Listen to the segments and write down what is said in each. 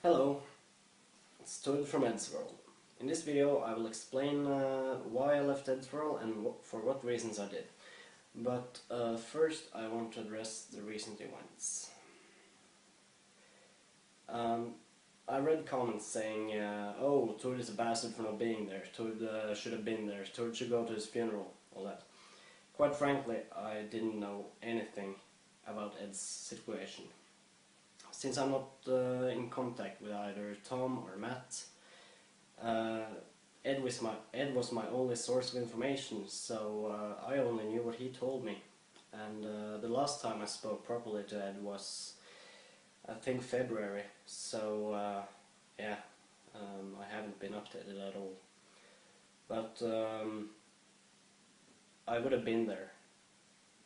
Hello, it's Toad from Eddsworld. In this video I will explain why I left Eddsworld and for what reasons I did. But first I want to address the recent events. I read comments saying, oh, Toad is a bastard for not being there, Toad should have been there, Toad should go to his funeral, all that. Quite frankly, I didn't know anything about Ed's situation. Since I'm not in contact with either Tom or Matt, Edd was my only source of information, so I only knew what he told me. And the last time I spoke properly to Edd was, I think, February, so yeah, I haven't been updated at all. But I would have been there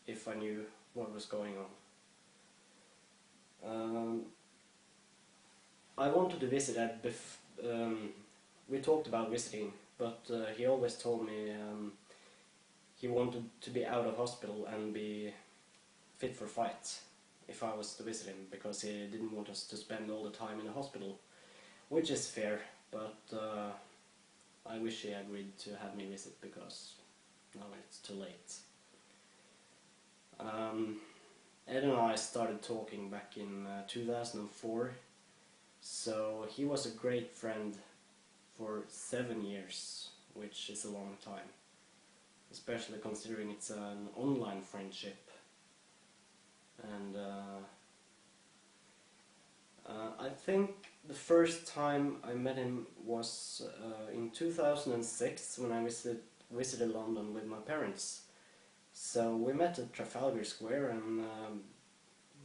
if I knew what was going on. I wanted to visit Edd. We talked about visiting, but he always told me he wanted to be out of hospital and be fit for fight if I was to visit him, because he didn't want us to spend all the time in the hospital, which is fair, but I wish he agreed to have me visit, because now it's too late. Edd and I started talking back in 2004, so he was a great friend for 7 years, which is a long time, especially considering it's an online friendship. And I think the first time I met him was in 2006, when I visited London with my parents. So we met at Trafalgar Square and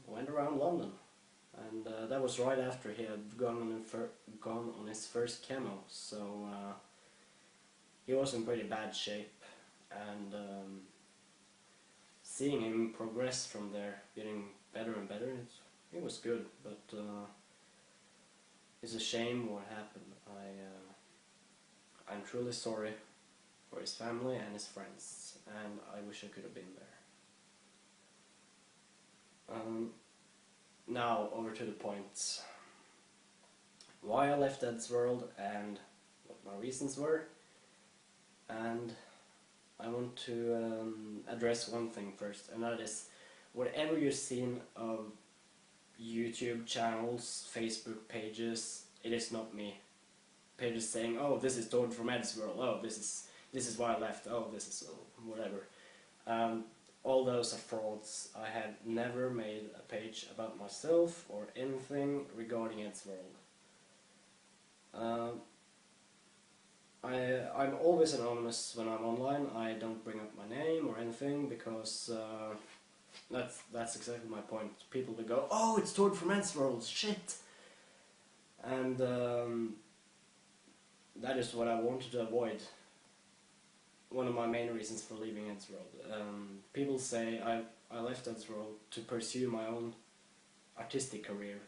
went around London, and that was right after he had gone on his first chemo, so he was in pretty bad shape, and seeing him progress from there, getting better and better, it was good, but it's a shame what happened. I'm truly sorry for his family and his friends, and I wish I could have been there. Now over to the point. Why I left Eddsworld and what my reasons were, and I want to address one thing first, and that is, whatever you've seen of YouTube channels, Facebook pages, it is not me. Pages saying, oh, this is Toad from Eddsworld, oh, this is why I left, oh, this is whatever. All those are frauds. I had never made a page about myself or anything regarding Eddsworld. I'm always anonymous when I'm online. I don't bring up my name or anything, because that's exactly my point. People will go, oh, it's Toad from Eddsworld, shit! And that is what I wanted to avoid. One of my main reasons for leaving Eddsworld. People say I left Eddsworld to pursue my own artistic career,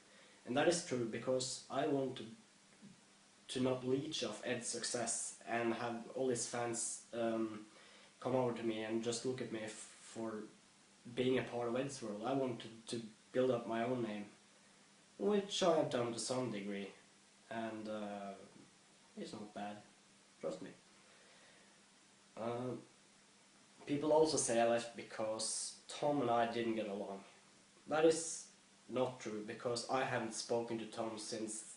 and that is true, because I want to not leech off Ed's success and have all his fans come over to me and just look at me for being a part of Eddsworld. I want to build up my own name, which I have done to some degree, and it's not bad, trust me. People also say I left because Tom and I didn't get along. That is not true, because I haven't spoken to Tom since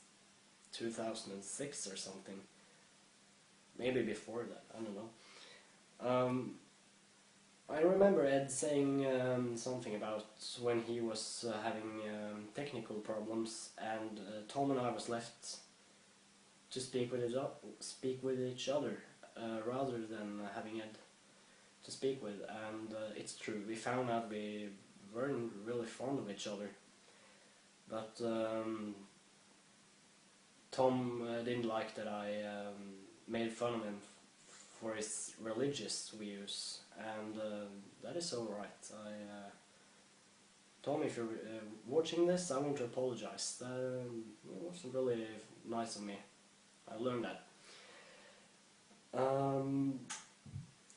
2006 or something. Maybe before that, I don't know. I remember Edd saying something about when he was having technical problems, and Tom and I was left to speak with each other. Rather than having Edd to speak with, and it's true, we found out we weren't really fond of each other, but Tom didn't like that I made fun of him for his religious views, and that is alright. Tom, if you're watching this, I want to apologize. It wasn't really nice of me. I learned that.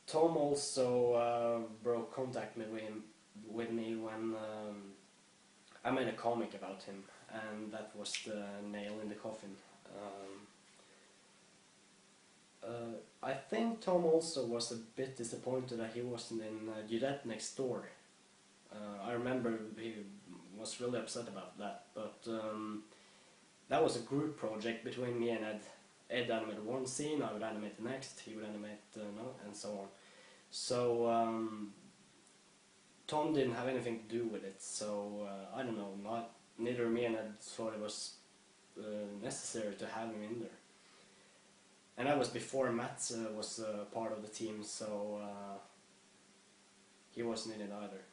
Tom also broke contact with me when I made a comic about him, and that was the nail in the coffin. I think Tom also was a bit disappointed that he wasn't in Dudet Next Door. I remember he was really upset about that, but that was a group project between me and Edd. Edd animated one scene, I would animate the next, he would animate and so on. So Tom didn't have anything to do with it, so I don't know, neither me and Edd thought it was necessary to have him in there. And that was before Matt was part of the team, so he wasn't in it either.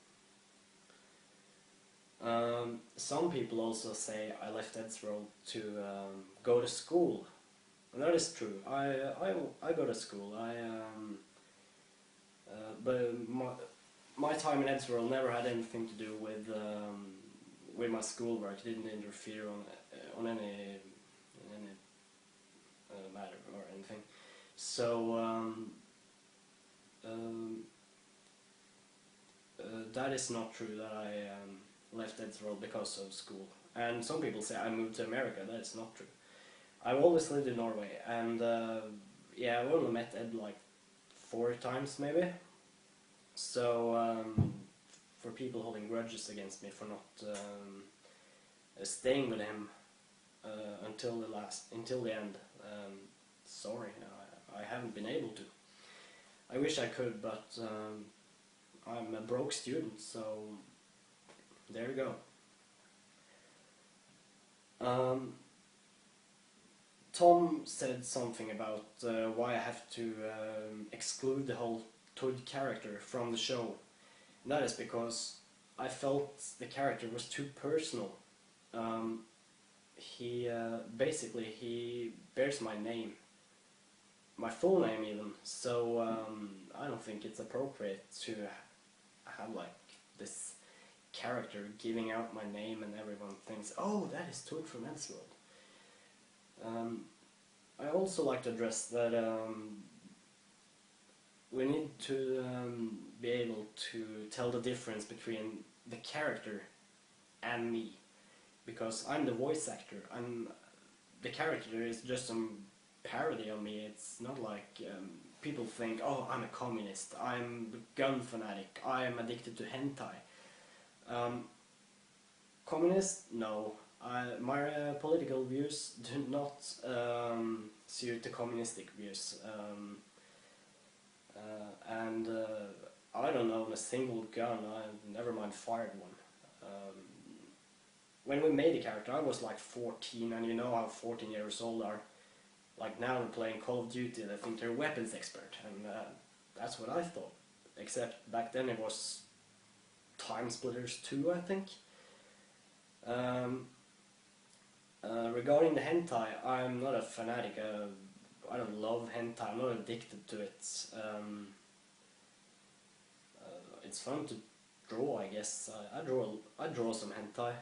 Some people also say I left Eddsworld to go to school, and that is true. I go to school. But my time in Eddsworld never had anything to do with my schoolwork. It didn't interfere on any matter or anything. So that is not true that I left Eddsworld because of school. And some people say I moved to America. That is not true. I've always lived in Norway, and yeah, I've only met Edd like 4 times maybe. So for people holding grudges against me for not staying with him until the end, sorry, I haven't been able to. I wish I could, but I'm a broke student, so there you go. Tom said something about why I have to exclude the whole Toad character from the show. And that is because I felt the character was too personal. Basically he bears my name, my full name even, so I don't think it's appropriate to have like this character giving out my name and everyone thinks, oh, that is Toad from Eddsworld. I also like to address that we need to be able to tell the difference between the character and me, because I'm the voice actor. The character is just some parody on me. It's not like people think, oh, I'm a communist, I'm a gun fanatic, I'm addicted to hentai. Communist? No. My political views do not suit the communistic views. And I don't own a single gun. I never mind fired one. When we made the character, I was like 14, and you know how 14 years old are. Like now they're playing Call of Duty, they think they're a weapons expert, and that's what I thought. Except back then it was Time Splitters 2, I think. Regarding the hentai, I'm not a fanatic. I don't love hentai. I'm not addicted to it. It's fun to draw, I guess. I draw some hentai,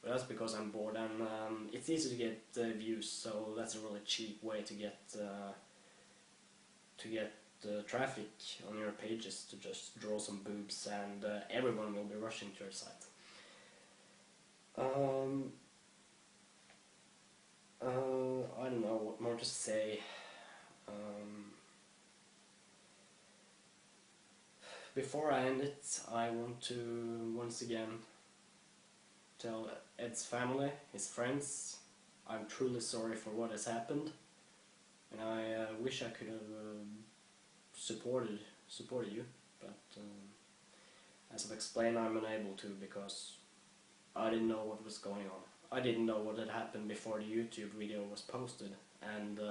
but that's because I'm bored, and it's easy to get views. So that's a really cheap way to get traffic on your pages, to just draw some boobs, and everyone will be rushing to your site. I don't know what more to say. Before I end it, I want to once again tell Edd's family, his friends, I'm truly sorry for what has happened, and I wish I could have supported you, but as I've explained, I'm unable to because I didn't know what was going on. I didn't know what had happened before the YouTube video was posted, and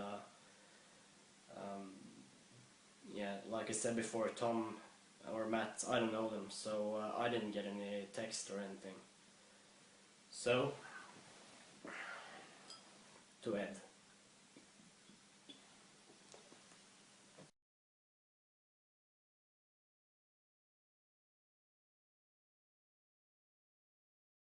yeah, like I said before, Tom or Matt, I don't know them, so I didn't get any text or anything. So, to Edd.